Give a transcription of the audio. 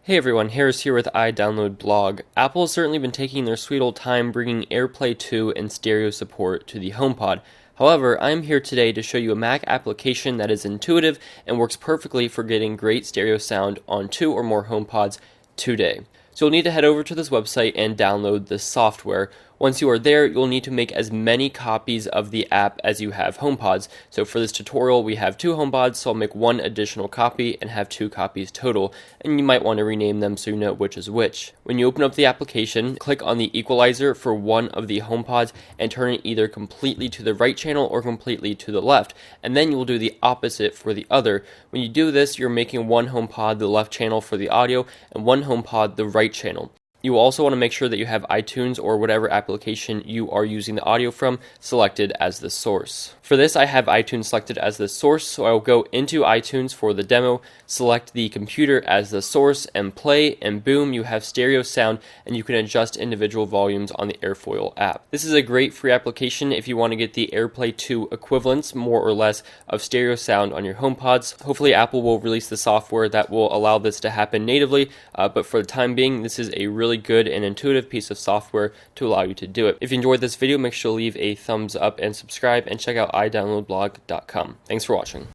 Hey everyone, Harris here with iDownload Blog. Apple has certainly been taking their sweet old time bringing AirPlay 2 and stereo support to the HomePod. However, I'm here today to show you a Mac application that is intuitive and works perfectly for getting great stereo sound on 2 or more HomePods today. So you'll need to head over to this website and download the software. Once you are there, you'll need to make as many copies of the app as you have HomePods. So for this tutorial, we have 2 HomePods, so I'll make 1 additional copy and have 2 copies total. And you might want to rename them so you know which is which. When you open up the application, click on the equalizer for one of the HomePods and turn it either completely to the right channel or completely to the left. And then you'll do the opposite for the other. When you do this, you're making one HomePod the left channel for the audio and one HomePod the right channel. You also want to make sure that you have iTunes or whatever application you are using the audio from selected as the source. For this, I have iTunes selected as the source, so I will go into iTunes for the demo, select the computer as the source, and play, and boom, you have stereo sound, and you can adjust individual volumes on the Airfoil app. This is a great free application if you want to get the AirPlay 2 equivalents, more or less, of stereo sound on your HomePods. Hopefully, Apple will release the software that will allow this to happen natively, but for the time being, this is a really good and intuitive piece of software to allow you to do it. If you enjoyed this video, make sure to leave a thumbs up and subscribe, and check out iDownloadBlog.com. Thanks for watching.